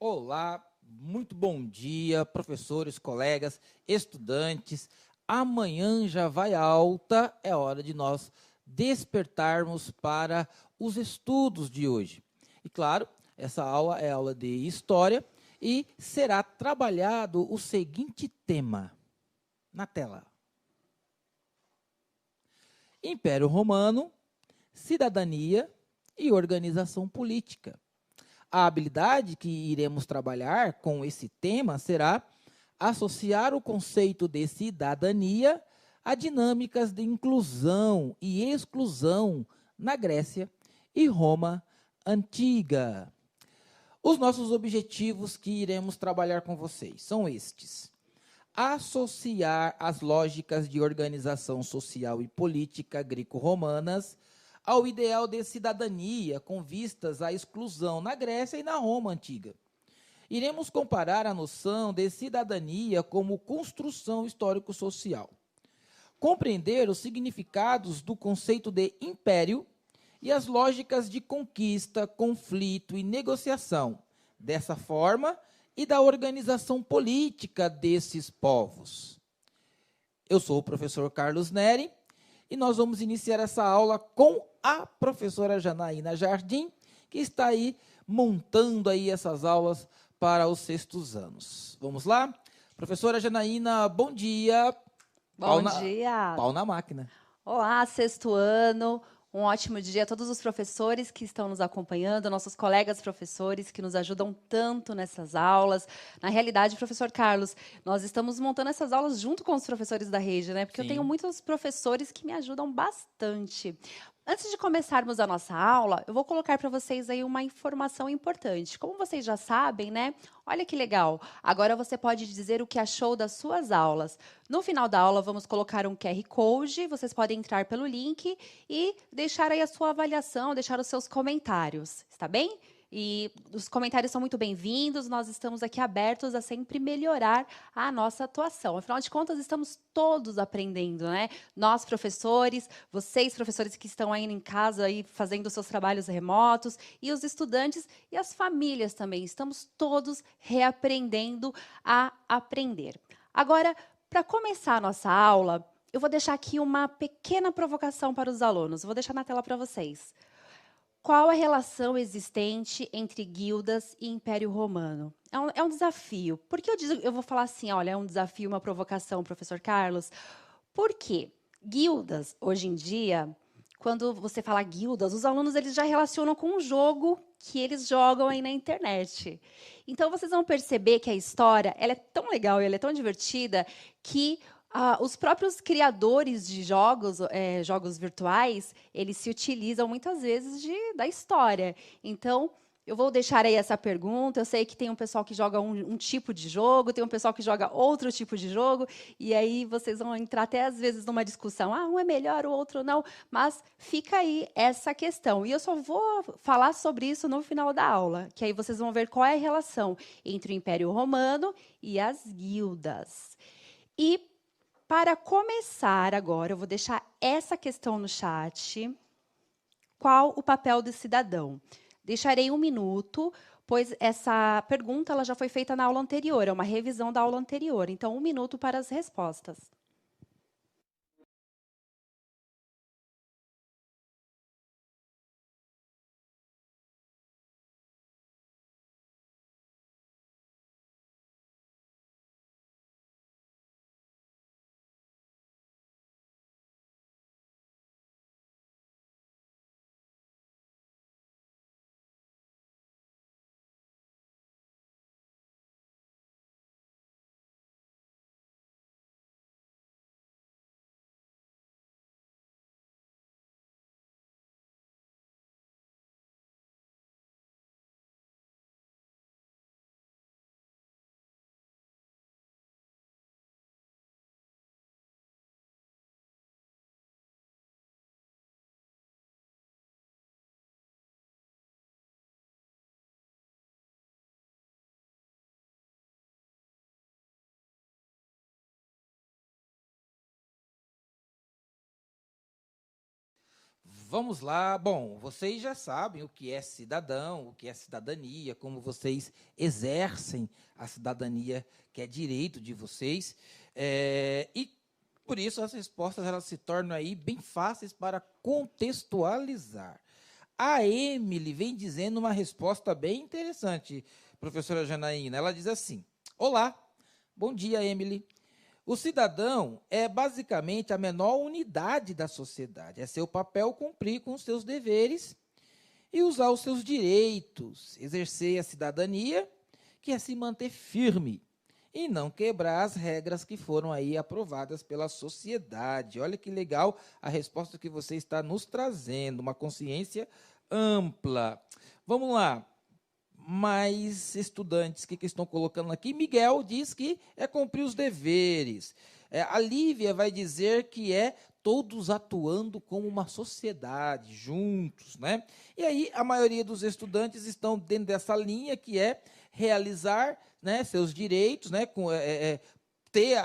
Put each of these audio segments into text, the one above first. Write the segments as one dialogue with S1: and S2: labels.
S1: Olá, muito bom dia, professores, colegas, estudantes. Amanhã já vai alta, é hora de nós despertarmos para os estudos de hoje. E claro, essa aula é aula de história e será trabalhado o seguinte tema na tela: Império Romano, cidadania e organização política. A habilidade que iremos trabalhar com esse tema será associar o conceito de cidadania a dinâmicas de inclusão e exclusão na Grécia e Roma antiga. Os nossos objetivos que iremos trabalhar com vocês são estes: associar as lógicas de organização social e política greco-romanas ao ideal de cidadania com vistas à exclusão na Grécia e na Roma antiga. Iremos comparar a noção de cidadania como construção histórico-social. Compreender os significados do conceito de império e as lógicas de conquista, conflito e negociação dessa forma e da organização política desses povos. Eu sou o professor Carlos Neri e nós vamos iniciar essa aula com a professora Janaína Jardim, que está aí montando aí essas aulas para os sextos anos. Vamos lá? Professora Janaína, bom dia.
S2: Bom dia.
S1: Pau na máquina.
S2: Olá, sexto ano. Um ótimo dia a todos os professores que estão nos acompanhando, nossos colegas professores que nos ajudam tanto nessas aulas. Na realidade, professor Carlos, nós estamos montando essas aulas junto com os professores da rede, né? Porque eu tenho
S1: Sim.
S2: muitos professores que me ajudam bastante. Antes de começarmos a nossa aula, eu vou colocar para vocês aí uma informação importante. Como vocês já sabem, né? Olha que legal. Agora você pode dizer o que achou das suas aulas. No final da aula, vamos colocar um QR Code. Vocês podem entrar pelo link e deixar aí a sua avaliação, deixar os seus comentários. Está bem? E os comentários são muito bem-vindos, nós estamos aqui abertos a sempre melhorar a nossa atuação. Afinal de contas, estamos todos aprendendo, né? Nós, professores, vocês, professores que estão aí em casa aí fazendo seus trabalhos remotos, e os estudantes e as famílias também. Estamos todos reaprendendo a aprender. Agora, para começar a nossa aula, eu vou deixar aqui uma pequena provocação para os alunos. Vou deixar na tela para vocês. Qual a relação existente entre guildas e Império Romano? É um desafio. Por que eu vou falar assim, olha, é um desafio, uma provocação, professor Carlos? Porque guildas, hoje em dia, quando você fala guildas, os alunos eles já relacionam com um jogo que eles jogam aí na internet. Então, vocês vão perceber que a história ela é tão legal e ela é tão divertida que os próprios criadores de jogos, jogos virtuais, eles se utilizam muitas vezes da história. Então, eu vou deixar aí essa pergunta. Eu sei que tem um pessoal que joga um tipo de jogo, tem um pessoal que joga outro tipo de jogo, e aí vocês vão entrar até, às vezes, numa discussão. Ah, um é melhor, o outro não. Mas fica aí essa questão. E eu só vou falar sobre isso no final da aula, que aí vocês vão ver qual é a relação entre o Império Romano e as guildas. E para começar agora, eu vou deixar essa questão no chat. Qual o papel do cidadão? Deixarei 1 minuto, pois essa pergunta ela já foi feita na aula anterior, é uma revisão da aula anterior. Então, 1 minuto para as respostas.
S1: Vamos lá. Bom, vocês já sabem o que é cidadão, o que é cidadania, como vocês exercem a cidadania, que é direito de vocês. E por isso as respostas elas se tornam aí bem fáceis para contextualizar. A Emily vem dizendo uma resposta bem interessante, professora Janaína. Ela diz assim: Olá, bom dia, Emily. O cidadão é basicamente a menor unidade da sociedade. É seu papel cumprir com os seus deveres e usar os seus direitos, exercer a cidadania, que é se manter firme e não quebrar as regras que foram aí aprovadas pela sociedade. Olha que legal a resposta que você está nos trazendo, uma consciência ampla. Vamos lá. Mais estudantes que estão colocando aqui. Miguel diz que é cumprir os deveres. A Lívia vai dizer que é todos atuando como uma sociedade, juntos, né? E aí a maioria dos estudantes estão dentro dessa linha que é realizar, né, seus direitos, né, ter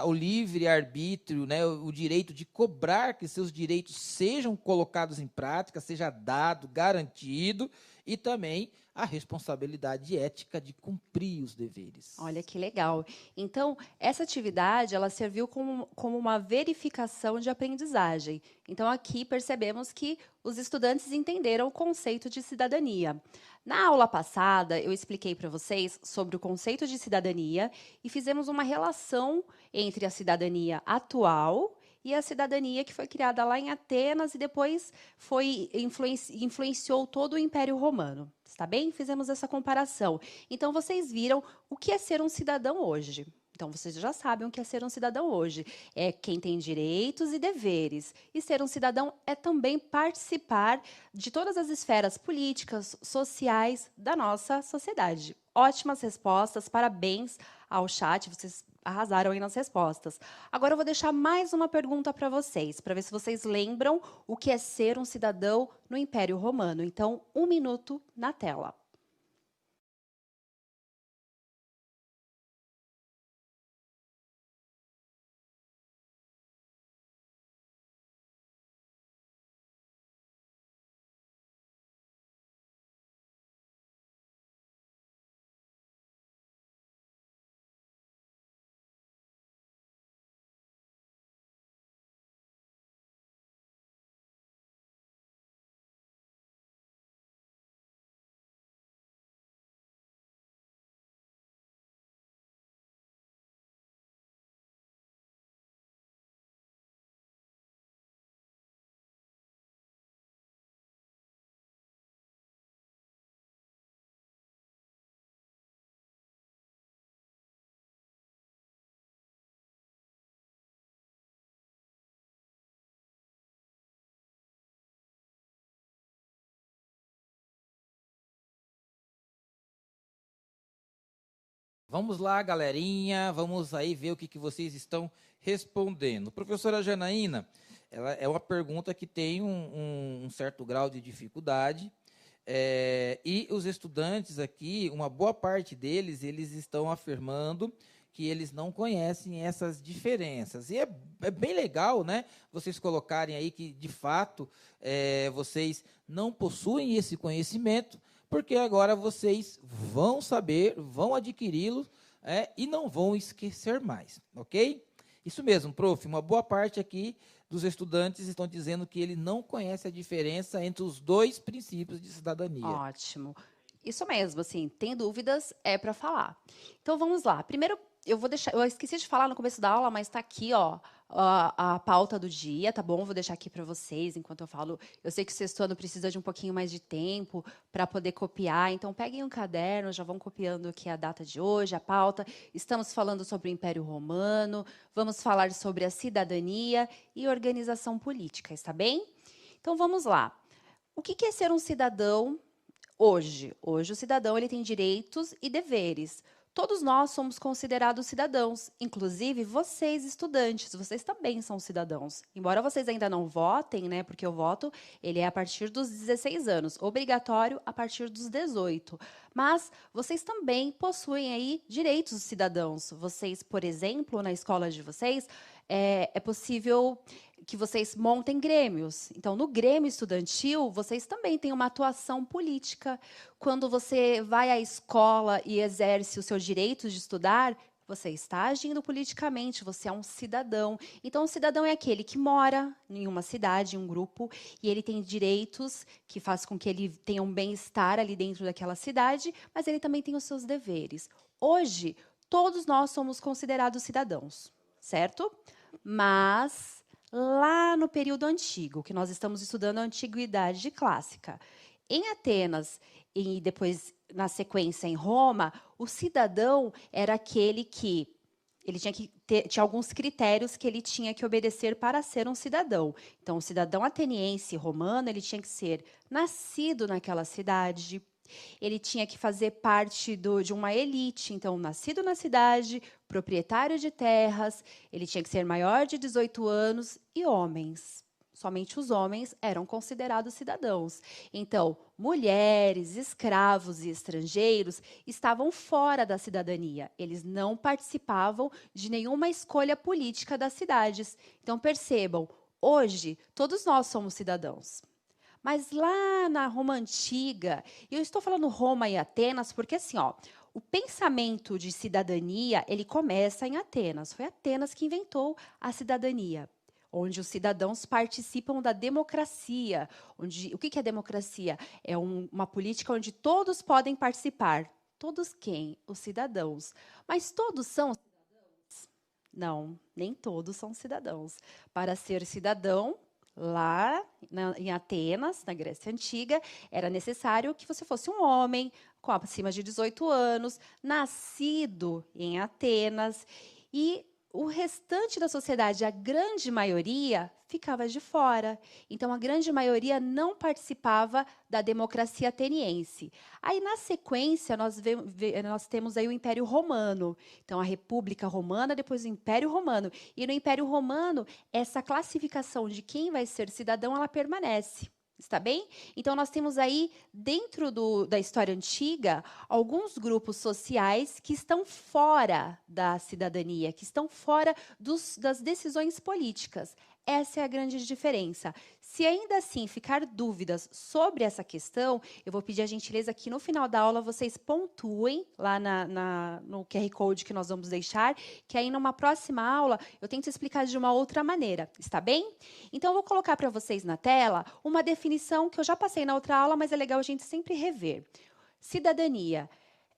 S1: o livre-arbítrio, né, o direito de cobrar que seus direitos sejam colocados em prática, seja dado, garantido, e também a responsabilidade ética de cumprir os deveres.
S2: Olha que legal. Então, essa atividade, ela serviu como uma verificação de aprendizagem. Então, aqui percebemos que os estudantes entenderam o conceito de cidadania. Na aula passada, eu expliquei para vocês sobre o conceito de cidadania e fizemos uma relação entre a cidadania atual e a cidadania que foi criada lá em Atenas e depois influenciou todo o Império Romano. Está bem? Fizemos essa comparação. Então, vocês viram o que é ser um cidadão hoje. Então, vocês já sabem o que é ser um cidadão hoje. É quem tem direitos e deveres. E ser um cidadão é também participar de todas as esferas políticas, sociais da nossa sociedade. Ótimas respostas, parabéns ao chat, vocês arrasaram aí nas respostas. Agora eu vou deixar mais uma pergunta para vocês, para ver se vocês lembram o que é ser um cidadão no Império Romano. Então, 1 minuto na tela.
S1: Vamos lá, galerinha, vamos aí ver o que vocês estão respondendo. Professora Janaína, ela é uma pergunta que tem um certo grau de dificuldade, e os estudantes aqui, uma boa parte deles, eles estão afirmando que eles não conhecem essas diferenças. E é bem legal, né, vocês colocarem aí que, de fato, vocês não possuem esse conhecimento, porque agora vocês vão saber, vão adquiri-lo, e não vão esquecer mais, ok? Isso mesmo, prof, uma boa parte aqui dos estudantes estão dizendo que ele não conhece a diferença entre os dois princípios de cidadania.
S2: Ótimo. Isso mesmo, assim, tem dúvidas, é para falar. Então, vamos lá. Primeiro, eu esqueci de falar no começo da aula, mas está aqui, ó, a pauta do dia, tá bom? Vou deixar aqui para vocês enquanto eu falo. Eu sei que o sexto ano precisa de um pouquinho mais de tempo para poder copiar, então peguem um caderno, já vão copiando aqui a data de hoje, a pauta. Estamos falando sobre o Império Romano, vamos falar sobre a cidadania e organização política, está bem? Então, vamos lá. O que é ser um cidadão hoje? Hoje, o cidadão ele tem direitos e deveres. Todos nós somos considerados cidadãos, inclusive vocês, estudantes, vocês também são cidadãos. Embora vocês ainda não votem, né, porque o voto ele é a partir dos 16 anos, obrigatório a partir dos 18. Mas vocês também possuem aí direitos cidadãos. Vocês, por exemplo, na escola de vocês, é possível que vocês montem grêmios. Então, no grêmio estudantil, vocês também têm uma atuação política. Quando você vai à escola e exerce os seus direitos de estudar, você está agindo politicamente, você é um cidadão. Então, o cidadão é aquele que mora em uma cidade, em um grupo, e ele tem direitos que faz com que ele tenha um bem-estar ali dentro daquela cidade, mas ele também tem os seus deveres. Hoje, todos nós somos considerados cidadãos, certo? Mas lá no período antigo, que nós estamos estudando a antiguidade clássica, em Atenas e depois na sequência em Roma, o cidadão era aquele que ele tinha alguns critérios que ele tinha que obedecer para ser um cidadão. Então, o cidadão ateniense romano, ele tinha que ser nascido naquela cidade, ele tinha que fazer parte de uma elite, então, nascido na cidade, proprietário de terras, ele tinha que ser maior de 18 anos e homens. Somente os homens eram considerados cidadãos. Então, mulheres, escravos e estrangeiros estavam fora da cidadania. Eles não participavam de nenhuma escolha política das cidades. Então, percebam, hoje, todos nós somos cidadãos. Mas lá na Roma antiga, e eu estou falando Roma e Atenas porque assim, ó, o pensamento de cidadania, ele começa em Atenas. Foi Atenas que inventou a cidadania, onde os cidadãos participam da democracia. O que é democracia? É uma política onde todos podem participar. Todos quem? Os cidadãos. Mas todos são cidadãos? Não, nem todos são cidadãos. Para ser cidadão, lá em Atenas, na Grécia Antiga, era necessário que você fosse um homem com acima de 18 anos, nascido em Atenas, e o restante da sociedade, a grande maioria, ficava de fora. Então, a grande maioria não participava da democracia ateniense. Aí, na sequência, nós temos aí o Império Romano. Então, a República Romana, depois o Império Romano. E no Império Romano, essa classificação de quem vai ser cidadão, ela permanece. Está bem? Então, nós temos aí, dentro da história antiga, alguns grupos sociais que estão fora da cidadania, que estão fora das decisões políticas. Essa é a grande diferença. Se ainda assim ficar dúvidas sobre essa questão, eu vou pedir a gentileza que no final da aula vocês pontuem lá no QR Code que nós vamos deixar, que aí numa próxima aula eu tento explicar de uma outra maneira, está bem? Então, eu vou colocar para vocês na tela uma definição que eu já passei na outra aula, mas é legal a gente sempre rever. Cidadania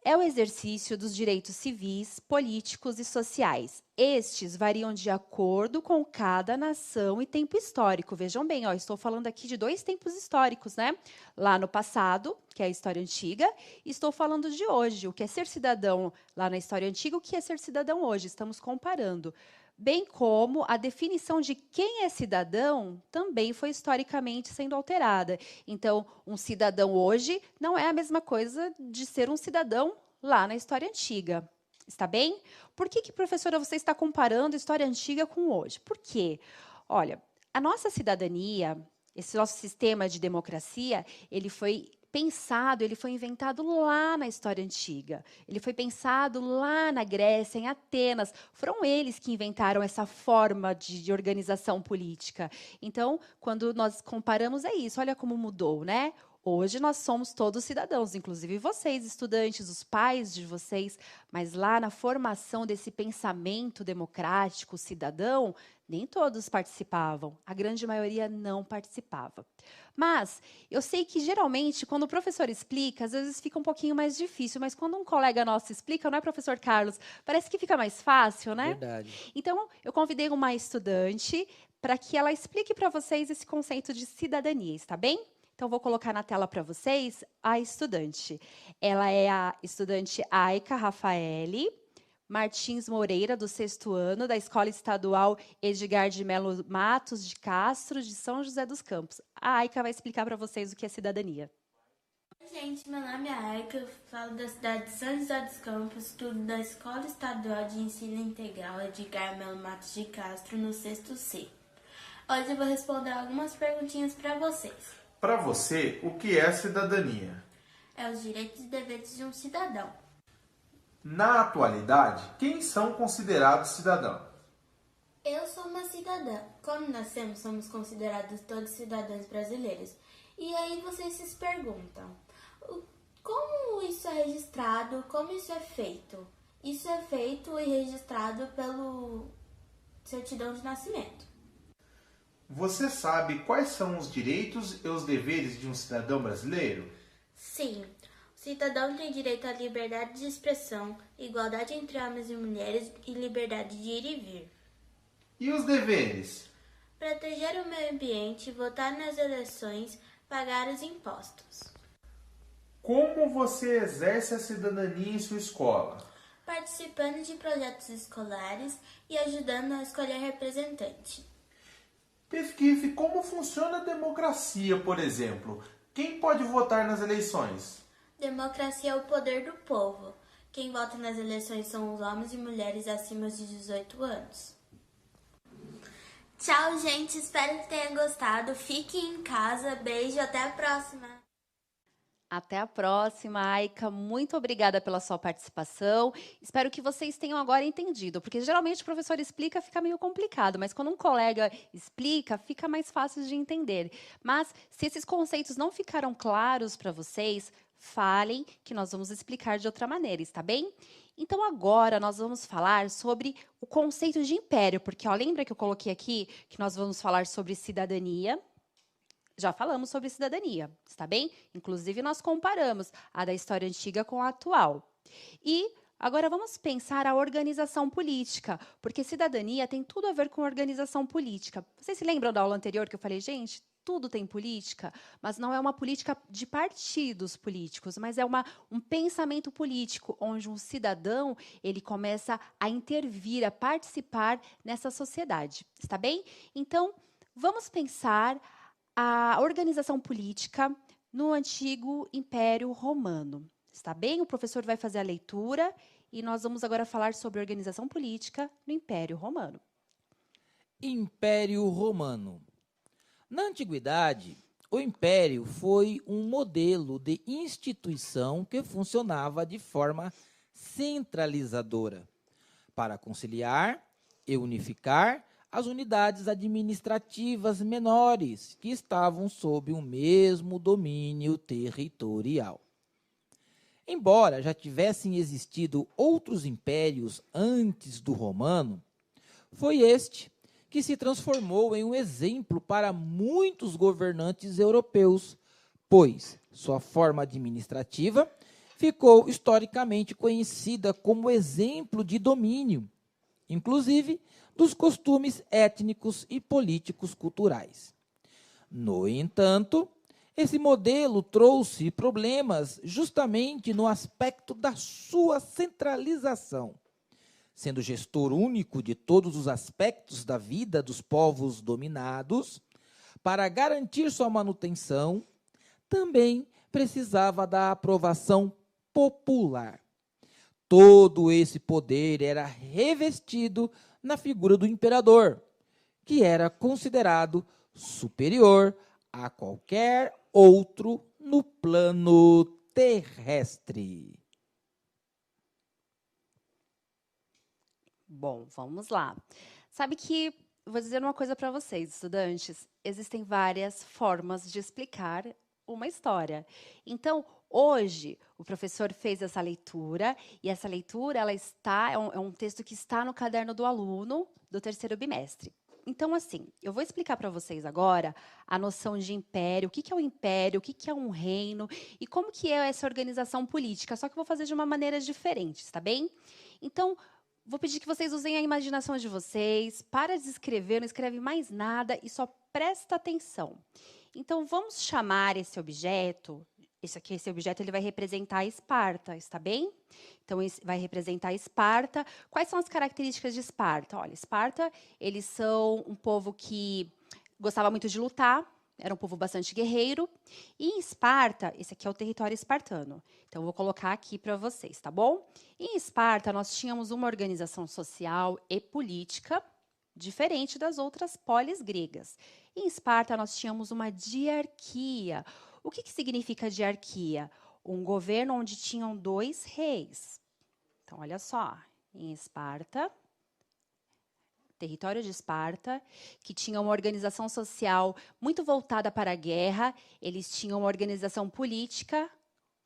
S2: é o exercício dos direitos civis, políticos e sociais. Estes variam de acordo com cada nação e tempo histórico. Vejam bem, ó, estou falando aqui de 2 tempos históricos, né? Lá no passado, que é a história antiga, e estou falando de hoje, o que é ser cidadão lá na história antiga, o que é ser cidadão hoje. Estamos comparando. Bem como a definição de quem é cidadão também foi historicamente sendo alterada. Então, um cidadão hoje não é a mesma coisa de ser um cidadão lá na história antiga. Está bem? Por que, professora, você está comparando a história antiga com hoje? Por quê? Olha, a nossa cidadania, esse nosso sistema de democracia, ele foi pensado, ele foi inventado lá na história antiga. Ele foi pensado lá na Grécia, em Atenas. Foram eles que inventaram essa forma de organização política. Então, quando nós comparamos, é isso. Olha como mudou, né? Hoje nós somos todos cidadãos, inclusive vocês, estudantes, os pais de vocês, mas lá na formação desse pensamento democrático cidadão, nem todos participavam, a grande maioria não participava. Mas eu sei que, geralmente, quando o professor explica, às vezes fica um pouquinho mais difícil, mas quando um colega nosso explica, não é, professor Carlos? Parece que fica mais fácil, né?
S1: Verdade.
S2: Então, eu convidei uma estudante para que ela explique para vocês esse conceito de cidadania, está bem? Então, vou colocar na tela para vocês a estudante. Ela é a estudante Aika Rafaele Martins Moreira, do 6º ano, da Escola Estadual Edgar de Melo Matos de Castro, de São José dos Campos. A Aika vai explicar para vocês o que é cidadania.
S3: Oi, gente, meu nome é Aika, eu falo da cidade de São José dos Campos, estudo da Escola Estadual de Ensino Integral Edgar Melo Matos de Castro, no 6º C. Hoje eu vou responder algumas perguntinhas para vocês.
S4: Para você, o que é cidadania?
S3: É os direitos e deveres de um cidadão.
S4: Na atualidade, quem são considerados cidadãos?
S3: Eu sou uma cidadã. Quando nascemos, somos considerados todos cidadãos brasileiros. E aí vocês se perguntam, como isso é registrado, como isso é feito? Isso é feito e registrado pelo certidão de nascimento.
S4: Você sabe quais são os direitos e os deveres de um cidadão brasileiro?
S3: Sim, o cidadão tem direito à liberdade de expressão, igualdade entre homens e mulheres e liberdade de ir e vir.
S4: E os deveres?
S3: Proteger o meio ambiente, votar nas eleições, pagar os impostos.
S4: Como você exerce a cidadania em sua escola?
S3: Participando de projetos escolares e ajudando a escolher representante.
S4: Pesquise como funciona a democracia, por exemplo. Quem pode votar nas eleições?
S3: Democracia é o poder do povo. Quem vota nas eleições são os homens e mulheres acima de 18 anos. Tchau, gente. Espero que tenham gostado. Fiquem em casa. Beijo. Até a próxima.
S2: Até a próxima, Aika. Muito obrigada pela sua participação. Espero que vocês tenham agora entendido, porque geralmente o professor explica, fica meio complicado, mas quando um colega explica, fica mais fácil de entender. Mas se esses conceitos não ficaram claros para vocês, falem que nós vamos explicar de outra maneira, está bem? Então agora nós vamos falar sobre o conceito de império, porque ó, lembra que eu coloquei aqui que nós vamos falar sobre cidadania? Já falamos sobre cidadania, está bem? Inclusive, nós comparamos a da história antiga com a atual. E agora vamos pensar a organização política, porque cidadania tem tudo a ver com organização política. Vocês se lembram da aula anterior que eu falei, gente, tudo tem política, mas não é uma política de partidos políticos, mas é um pensamento político, onde um cidadão ele começa a intervir, a participar nessa sociedade, está bem? Então, vamos pensar a organização política no antigo Império Romano. Está bem? O professor vai fazer a leitura e nós vamos agora falar sobre organização política no Império Romano.
S1: Império Romano. Na antiguidade, o império foi um modelo de instituição que funcionava de forma centralizadora para conciliar e unificar as unidades administrativas menores que estavam sob o mesmo domínio territorial. Embora já tivessem existido outros impérios antes do romano, foi este que se transformou em um exemplo para muitos governantes europeus, pois sua forma administrativa ficou historicamente conhecida como exemplo de domínio, inclusive dos costumes étnicos e políticos culturais. No entanto, esse modelo trouxe problemas justamente no aspecto da sua centralização. Sendo gestor único de todos os aspectos da vida dos povos dominados, para garantir sua manutenção, também precisava da aprovação popular. Todo esse poder era revestido na figura do imperador, que era considerado superior a qualquer outro no plano terrestre.
S2: Bom, vamos lá. Sabe que, vou dizer uma coisa para vocês, estudantes, existem várias formas de explicar uma história. Então, hoje, o professor fez essa leitura, e essa leitura é um texto que está no caderno do aluno do terceiro bimestre. Então, assim, eu vou explicar para vocês agora a noção de império, o que é um império, o que é um reino, e como que é essa organização política, só que eu vou fazer de uma maneira diferente, tá bem? Então, vou pedir que vocês usem a imaginação de vocês, para de escrever, não escreve mais nada e só presta atenção. Então, vamos chamar esse objeto, esse objeto ele vai representar Esparta, está bem? Então, vai representar Esparta. Quais são as características de Esparta? Olha, Esparta, eles são um povo que gostava muito de lutar, era um povo bastante guerreiro. E em Esparta, esse aqui é o território espartano. Então, eu vou colocar aqui para vocês, tá bom? Em Esparta, nós tínhamos uma organização social e política diferente das outras polis gregas. Em Esparta, nós tínhamos uma diarquia. O que significa diarquia? Um governo onde tinham 2 reis. Então, olha só, em Esparta, território de Esparta, que tinha uma organização social muito voltada para a guerra. Eles tinham uma organização política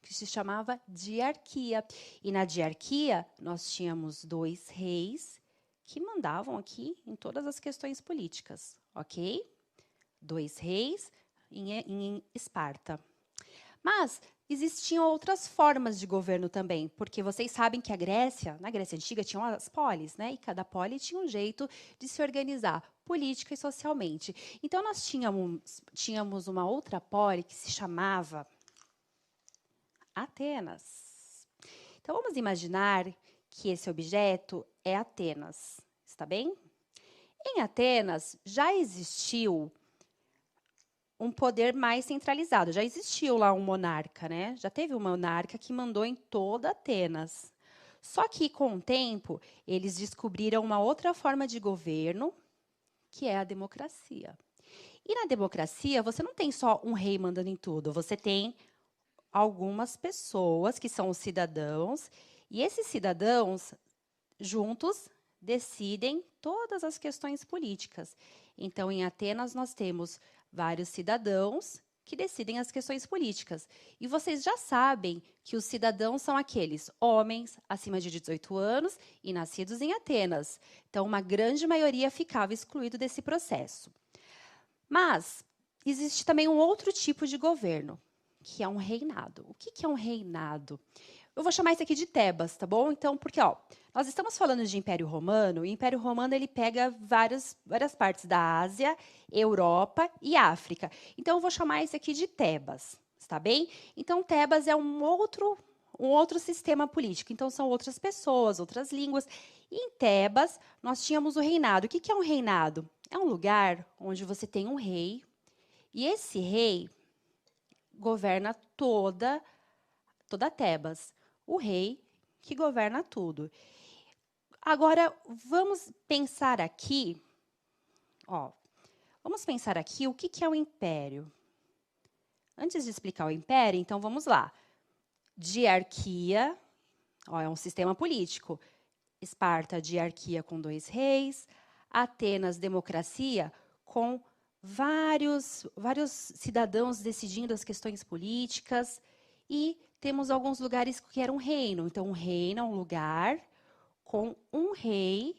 S2: que se chamava diarquia. E na diarquia, nós tínhamos 2 reis que mandavam aqui em todas as questões políticas, ok? 2 reis em Esparta. Mas existiam outras formas de governo também, porque vocês sabem que na Grécia Antiga, tinham as polis, né? E cada poli tinha um jeito de se organizar política e socialmente. Então, nós tínhamos uma outra poli que se chamava Atenas. Então, vamos imaginar que esse objeto é Atenas, está bem? Em Atenas, já existiu um poder mais centralizado. Já existiu lá um monarca, né? Já teve um monarca que mandou em toda Atenas. Só que, com o tempo, eles descobriram uma outra forma de governo, que é a democracia. E na democracia, você não tem só um rei mandando em tudo, você tem algumas pessoas que são os cidadãos, e esses cidadãos, juntos, decidem todas as questões políticas. Então, em Atenas, nós temos vários cidadãos que decidem as questões políticas. E vocês já sabem que os cidadãos são aqueles homens acima de 18 anos e nascidos em Atenas. Então, uma grande maioria ficava excluído desse processo. Mas existe também um outro tipo de governo, que é um reinado. O que é um reinado? Eu vou chamar isso aqui de Tebas, tá bom? Então, porque nós estamos falando de Império Romano, e o Império Romano ele pega várias partes da Ásia, Europa e África. Então, eu vou chamar isso aqui de Tebas, está bem? Então, Tebas é um outro sistema político. Então, são outras pessoas, outras línguas. E em Tebas, nós tínhamos o reinado. O que é um reinado? É um lugar onde você tem um rei, e esse rei governa toda Tebas. O rei que governa tudo. Agora, vamos pensar aqui, o que é o império. Antes de explicar o império, então, vamos lá. Diarquia, é um sistema político. Esparta, diarquia com 2 reis. Atenas, democracia, com vários cidadãos decidindo as questões políticas. E temos alguns lugares que eram reino. Então, um reino é um lugar com um rei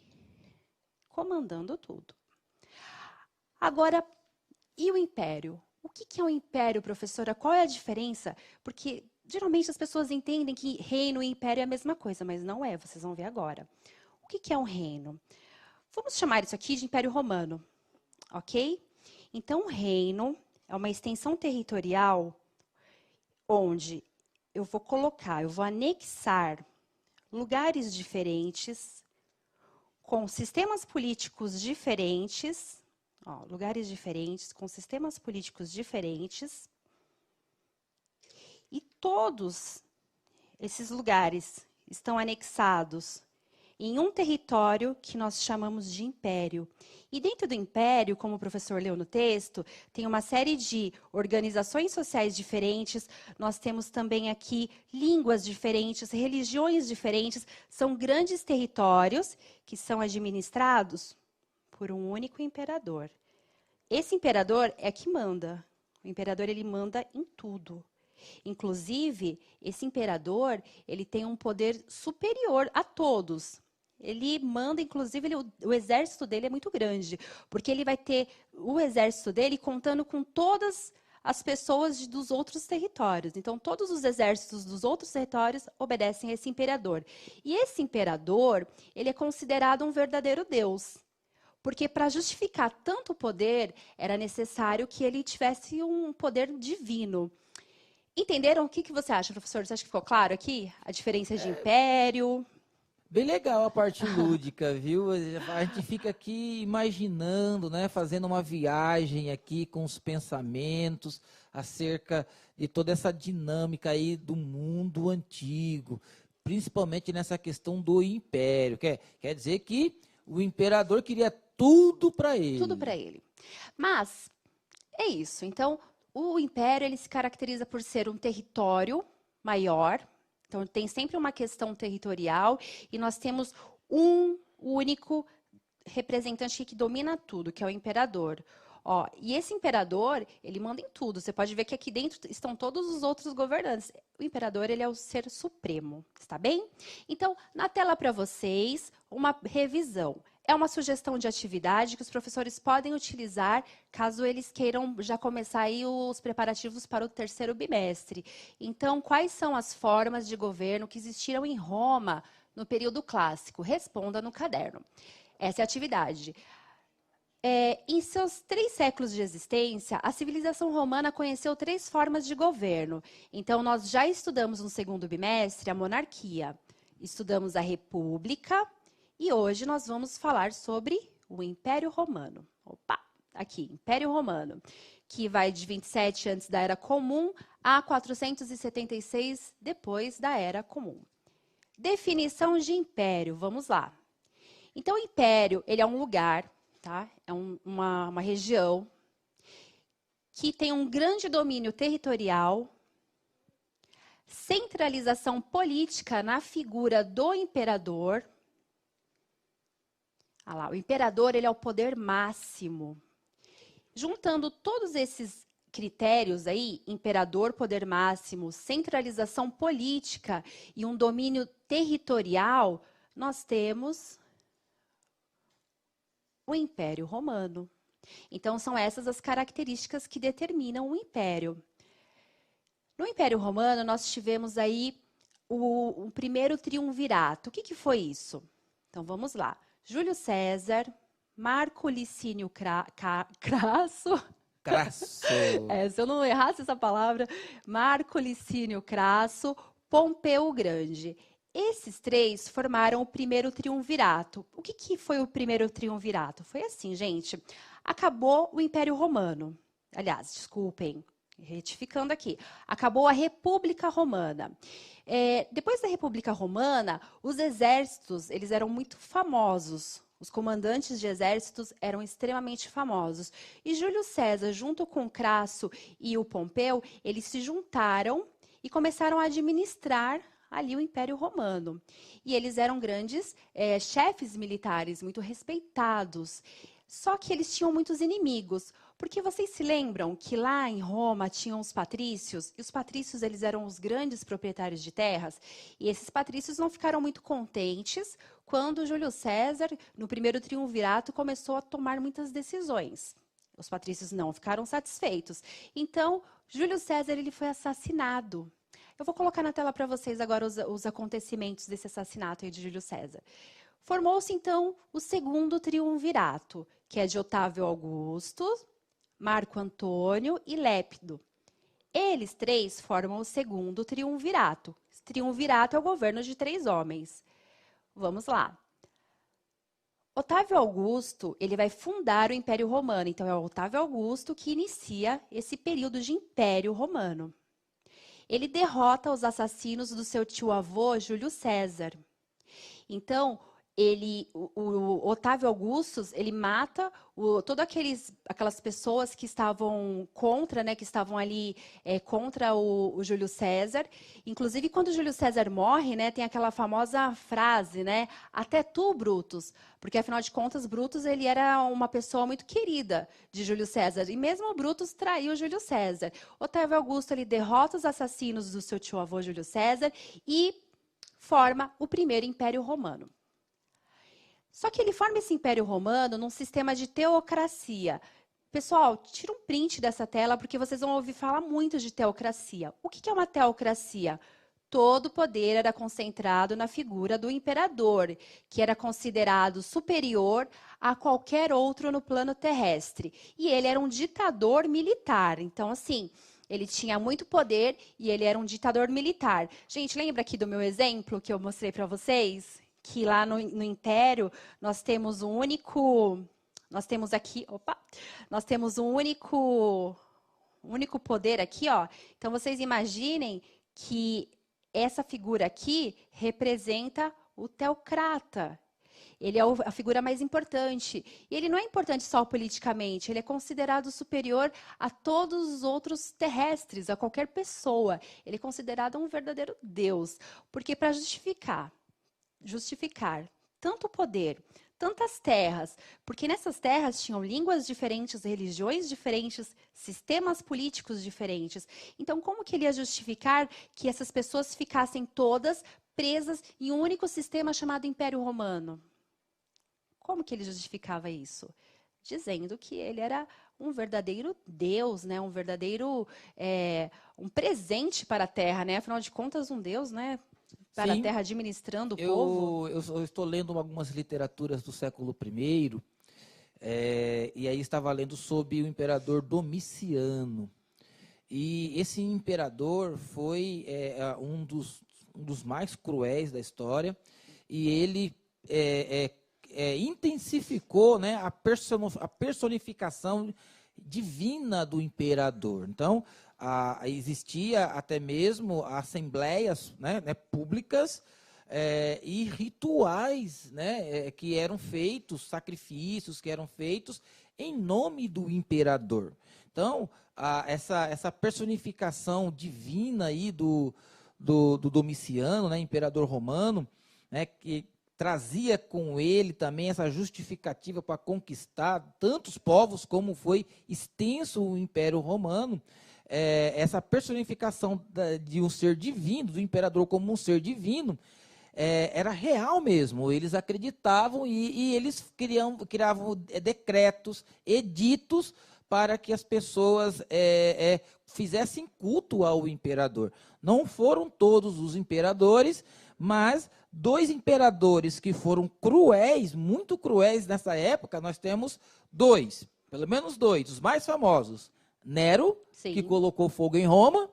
S2: comandando tudo. Agora, e o império? O que é um império, professora? Qual é a diferença? Porque, geralmente, as pessoas entendem que reino e império é a mesma coisa, mas não é, vocês vão ver agora. O que é um reino? Vamos chamar isso aqui de Império Romano, ok? Então, um reino é uma extensão territorial onde eu vou anexar lugares diferentes, com sistemas políticos diferentes, lugares diferentes, com sistemas políticos diferentes, e todos esses lugares estão anexados em um território que nós chamamos de império. E dentro do império, como o professor leu no texto, tem uma série de organizações sociais diferentes, nós temos também aqui línguas diferentes, religiões diferentes, são grandes territórios que são administrados por um único imperador. Esse imperador é que manda. O imperador ele manda em tudo. Inclusive, esse imperador ele tem um poder superior a todos. Ele manda, inclusive, o exército dele é muito grande, porque ele vai ter o exército dele contando com todas as pessoas dos outros territórios. Então, todos os exércitos dos outros territórios obedecem a esse imperador. E esse imperador, ele é considerado um verdadeiro Deus, porque para justificar tanto poder, era necessário que ele tivesse um poder divino. Entenderam? O que você acha, professor? Você acha que ficou claro aqui? A diferença de império?
S1: Bem legal a parte lúdica, viu? A gente fica aqui imaginando, né? Fazendo uma viagem aqui com os pensamentos acerca de toda essa dinâmica aí do mundo antigo, principalmente nessa questão do império. Quer dizer que o imperador queria tudo para ele.
S2: Tudo para ele. Mas é isso. Então, o império ele se caracteriza por ser um território maior. Então, tem sempre uma questão territorial e nós temos um único representante que domina tudo, que é o imperador. Ó, e esse imperador, ele manda em tudo. Você pode ver que aqui dentro estão todos os outros governantes. O imperador, ele é o ser supremo, está bem? Então, na tela para vocês, uma revisão. É uma sugestão de atividade que os professores podem utilizar caso eles queiram já começar aí os preparativos para o terceiro bimestre. Então, quais são as formas de governo que existiram em Roma no período clássico? Responda no caderno. Essa é a atividade. Em seus 3 séculos de existência, a civilização romana conheceu 3 formas de governo. Então, nós já estudamos no segundo bimestre a monarquia, estudamos a república e hoje nós vamos falar sobre o Império Romano. Opa, aqui, Império Romano, que vai de 27 antes da Era Comum a 476 depois da Era Comum. Definição de império, vamos lá. Então, o império, ele é um lugar, tá? É uma região que tem um grande domínio territorial, centralização política na figura do imperador. Ah lá, o imperador, ele é o poder máximo. Juntando todos esses critérios aí, imperador, poder máximo, centralização política e um domínio territorial, nós temos o Império Romano. Então, são essas as características que determinam o império. No Império Romano, nós tivemos aí o primeiro triunvirato. O que foi isso? Então, vamos lá. Júlio César, Marco Licínio Crasso.
S1: Crasso.
S2: Se eu não errasse essa palavra, Marco Licínio Crasso, Pompeu o Grande. Esses 3 formaram o primeiro triunvirato. O que foi o primeiro triunvirato? Foi assim, gente. Acabou o Império Romano. Aliás, desculpem, retificando aqui. Acabou a República Romana. Depois da República Romana, os exércitos eles eram muito famosos. Os comandantes de exércitos eram extremamente famosos. E Júlio César, junto com Crasso e o Pompeu, eles se juntaram e começaram a administrar ali o Império Romano. E eles eram grandes chefes militares, muito respeitados. Só que eles tinham muitos inimigos. Porque vocês se lembram que lá em Roma tinham os patrícios? E os patrícios eles eram os grandes proprietários de terras. E esses patrícios não ficaram muito contentes quando Júlio César, no primeiro triunvirato, começou a tomar muitas decisões. Os patrícios não ficaram satisfeitos. Então, Júlio César ele foi assassinado. Eu vou colocar na tela para vocês agora os acontecimentos desse assassinato aí de Júlio César. Formou-se, então, o segundo triunvirato, que é de Otávio Augusto, Marco Antônio e Lépido. Eles 3 formam o segundo triunvirato. Esse triunvirato é o governo de 3 homens. Vamos lá. Otávio Augusto, ele vai fundar o Império Romano. Então, é o Otávio Augusto que inicia esse período de Império Romano. Ele derrota os assassinos do seu tio-avô, Júlio César. Então, o Otávio Augusto, ele mata todas aquelas pessoas que estavam contra, né, que estavam ali contra o Júlio César. Inclusive, quando o Júlio César morre, né, tem aquela famosa frase, né, até tu, Brutus, porque afinal de contas, Brutus ele era uma pessoa muito querida de Júlio César, e mesmo Brutus traiu Júlio César. Otávio Augusto ele derrota os assassinos do seu tio-avô Júlio César e forma o primeiro Império Romano. Só que ele forma esse Império Romano num sistema de teocracia. Pessoal, tira um print dessa tela, porque vocês vão ouvir falar muito de teocracia. O que é uma teocracia? Todo o poder era concentrado na figura do imperador, que era considerado superior a qualquer outro no plano terrestre. E ele era um ditador militar. Então, assim, ele tinha muito poder e ele era um ditador militar. Gente, lembra aqui do meu exemplo que eu mostrei para vocês? Que lá no Império nós temos um único, nós temos um único poder aqui, ó. Então vocês imaginem que essa figura aqui representa o teocrata. Ele é a figura mais importante. E ele não é importante só politicamente, ele é considerado superior a todos os outros terrestres, a qualquer pessoa. Ele é considerado um verdadeiro Deus. Porque para justificar tanto poder, tantas terras? Porque nessas terras tinham línguas diferentes, religiões diferentes, sistemas políticos diferentes. Então, como que ele ia justificar que essas pessoas ficassem todas presas em um único sistema chamado Império Romano? Como que ele justificava isso? Dizendo que ele era um verdadeiro Deus, né? Um verdadeiro um presente para a Terra, né? Afinal de contas, um Deus, né? Para a
S1: Sim,
S2: Terra administrando o povo.
S1: eu estou lendo algumas literaturas do século I, e aí estava lendo sobre o imperador Domiciano. E esse imperador foi um dos mais cruéis da história, e ele intensificou, né, a personificação divina do imperador. Então, existia até mesmo assembleias, né, públicas, e rituais, né, que eram feitos, sacrifícios que eram feitos em nome do imperador. Então, essa personificação divina aí do Domiciano, né, imperador romano, né, que trazia com ele também essa justificativa para conquistar tantos povos como foi extenso o Império Romano, essa personificação de um ser divino, do imperador como um ser divino, era real mesmo. Eles acreditavam e eles criavam decretos, editos, para que as pessoas fizessem culto ao imperador. Não foram todos os imperadores, mas 2 imperadores que foram cruéis, muito cruéis nessa época, nós temos 2, pelo menos 2, os mais famosos. Nero, que
S2: Sim.
S1: colocou fogo em Roma,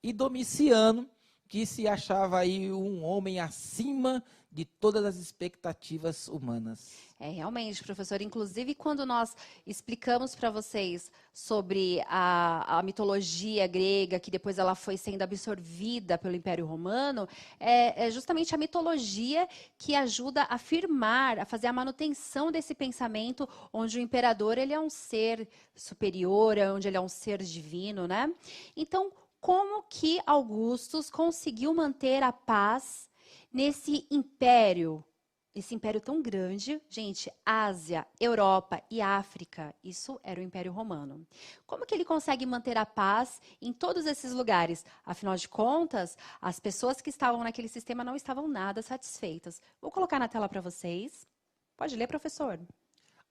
S1: e Domiciano, que se achava aí um homem acima de todas as expectativas humanas.
S2: Realmente, professor. Inclusive, quando nós explicamos para vocês sobre a mitologia grega, que depois ela foi sendo absorvida pelo Império Romano, é justamente a mitologia que ajuda a afirmar, a fazer a manutenção desse pensamento, onde o imperador ele é um ser superior, onde ele é um ser divino, né? Então, como que Augustus conseguiu manter a paz nesse império? Esse império tão grande, gente, Ásia, Europa e África, isso era o Império Romano. Como que ele consegue manter a paz em todos esses lugares? Afinal de contas, as pessoas que estavam naquele sistema não estavam nada satisfeitas. Vou colocar na tela para vocês. Pode ler, professor.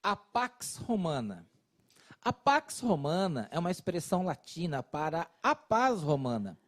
S1: A Pax Romana. A Pax Romana é uma expressão latina para a paz romana.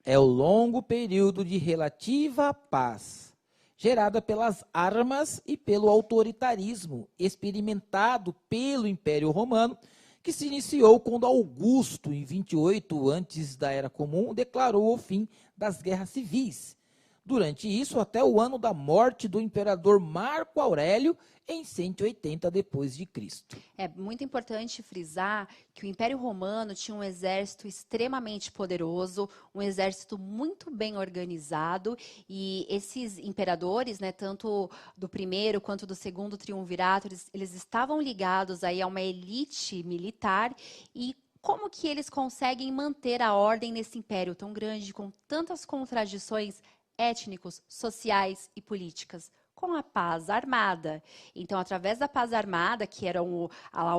S1: É o longo período de relativa paz, gerada pelas armas e pelo autoritarismo experimentado pelo Império Romano, que se iniciou quando Augusto, em 28 antes da Era Comum, declarou o fim das guerras civis. Durante isso, até o ano da morte do imperador Marco Aurélio, em 180 depois de Cristo.
S2: É muito importante frisar que o Império Romano tinha um exército extremamente poderoso, um exército muito bem organizado, e esses imperadores, né, tanto do primeiro quanto do segundo triunvirato, eles estavam ligados aí a uma elite militar. E como que eles conseguem manter a ordem nesse império tão grande, com tantas contradições étnicos, sociais e políticas? Com a paz armada. Então, através da paz armada, que eram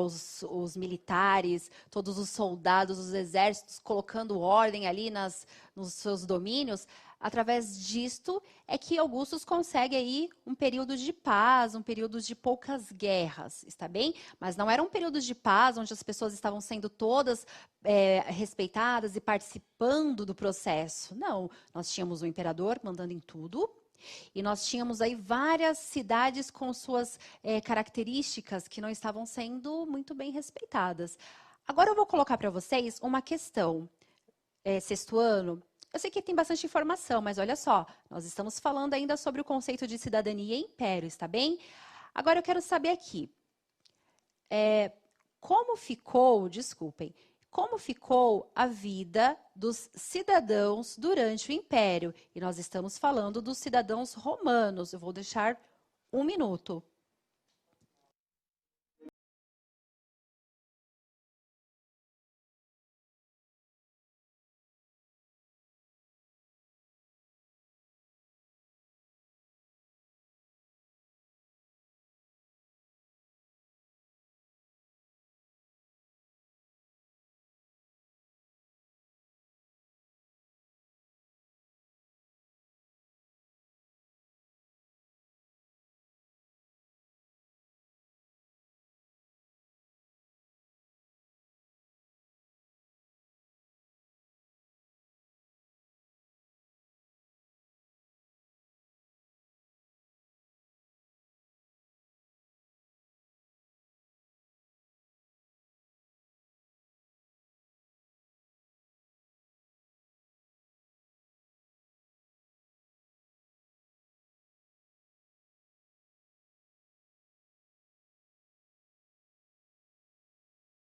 S2: os militares, todos os soldados, os exércitos, colocando ordem ali nos seus domínios, através disto é que Augustus consegue aí um período de paz, um período de poucas guerras, está bem? Mas não eram períodos de paz onde as pessoas estavam sendo todas respeitadas e participando do processo. Não, nós tínhamos o imperador mandando em tudo, e nós tínhamos aí várias cidades com suas características que não estavam sendo muito bem respeitadas. Agora eu vou colocar para vocês uma questão. Sexto ano, eu sei que tem bastante informação, mas olha só, nós estamos falando ainda sobre o conceito de cidadania e império, está bem? Agora eu quero saber aqui, como ficou a vida dos cidadãos durante o Império? E nós estamos falando dos cidadãos romanos. Eu vou deixar 1 minuto.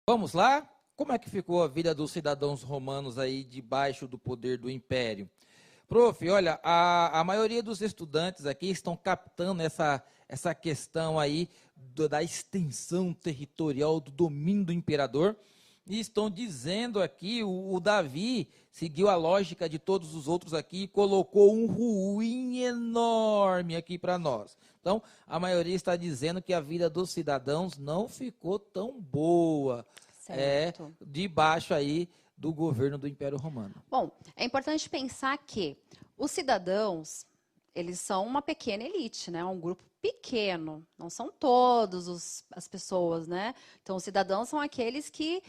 S1: Vamos lá? Como é que ficou a vida dos cidadãos romanos aí debaixo do poder do império? Prof, olha, a maioria dos estudantes aqui estão captando essa questão aí da extensão territorial do domínio do imperador e estão dizendo aqui, o Davi seguiu a lógica de todos os outros aqui e colocou um ruim enorme aqui para nós. Então, a maioria está dizendo que a vida dos cidadãos não ficou tão boa,
S2: Certo.
S1: debaixo aí do governo do Império Romano.
S2: Bom, é importante pensar que os cidadãos, eles são uma pequena elite, né? Um grupo pequeno, não são todas as pessoas, né? Então, os cidadãos são aqueles que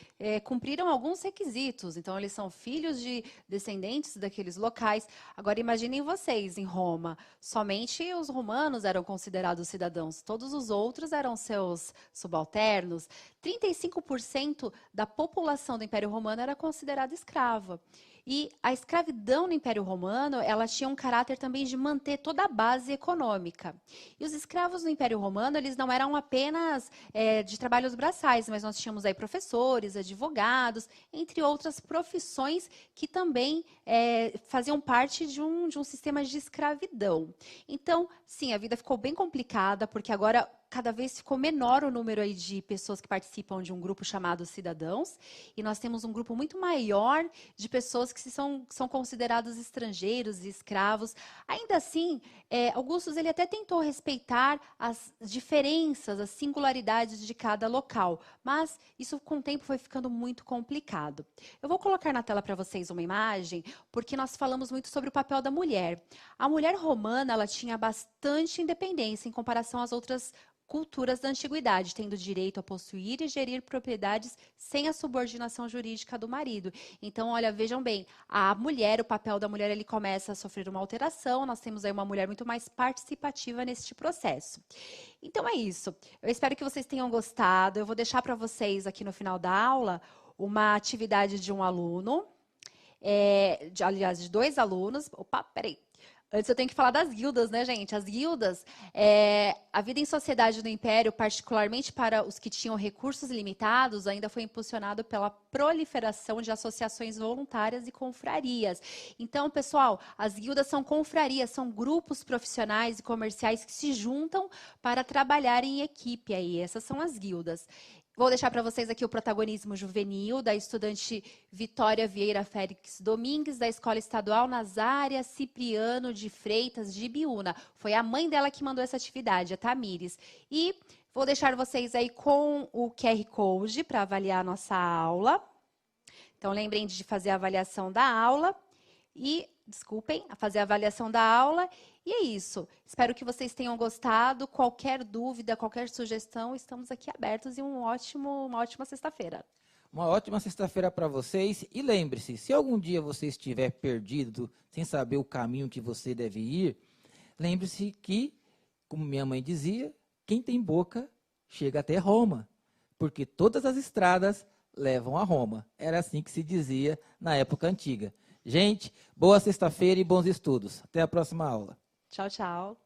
S2: cumpriram alguns requisitos. Então, eles são filhos de descendentes daqueles locais. Agora, imaginem vocês, em Roma, somente os romanos eram considerados cidadãos, todos os outros eram seus subalternos. 35% da população do Império Romano era considerada escrava. E a escravidão no Império Romano, ela tinha um caráter também de manter toda a base econômica. E os escravos no Império Romano, eles não eram apenas de trabalhos braçais, mas nós tínhamos aí professores, advogados, entre outras profissões que também faziam parte de um sistema de escravidão. Então, sim, a vida ficou bem complicada, porque agora cada vez ficou menor o número aí de pessoas que participam de um grupo chamado cidadãos, e nós temos um grupo muito maior de pessoas que são considerados estrangeiros e escravos. Ainda assim, Augustus ele até tentou respeitar as diferenças, as singularidades de cada local, mas isso com o tempo foi ficando muito complicado. Eu vou colocar na tela para vocês uma imagem, porque nós falamos muito sobre o papel da mulher. A mulher romana, ela tinha bastante independência em comparação às outras culturas da antiguidade, tendo direito a possuir e gerir propriedades sem a subordinação jurídica do marido. Então, olha, vejam bem, o papel da mulher, ele começa a sofrer uma alteração, nós temos aí uma mulher muito mais participativa neste processo. Então, é isso. Eu espero que vocês tenham gostado. Eu vou deixar para vocês aqui no final da aula uma atividade de um aluno, aliás, de 2 alunos. Opa, peraí. Antes eu tenho que falar das guildas, né, gente? As guildas, a vida em sociedade do Império, particularmente para os que tinham recursos limitados, ainda foi impulsionado pela proliferação de associações voluntárias e confrarias. Então, pessoal, as guildas são confrarias, são grupos profissionais e comerciais que se juntam para trabalhar em equipe aí. Essas são as guildas. Vou deixar para vocês aqui o protagonismo juvenil da estudante Vitória Vieira Félix Domingues, da Escola Estadual Nazária Cipriano de Freitas, de Ibiúna. Foi a mãe dela que mandou essa atividade, a Tamires. E vou deixar vocês aí com o QR Code para avaliar a nossa aula. Então, lembrem de fazer a avaliação da aula. Fazer a avaliação da aula. E é isso. Espero que vocês tenham gostado. Qualquer dúvida, qualquer sugestão, estamos aqui abertos e uma ótima sexta-feira.
S1: Uma ótima sexta-feira para vocês. E lembre-se, se algum dia você estiver perdido, sem saber o caminho que você deve ir, lembre-se que, como minha mãe dizia, quem tem boca chega até Roma, porque todas as estradas levam a Roma. Era assim que se dizia na época antiga. Gente, boa sexta-feira e bons estudos. Até a próxima aula.
S2: Tchau, tchau.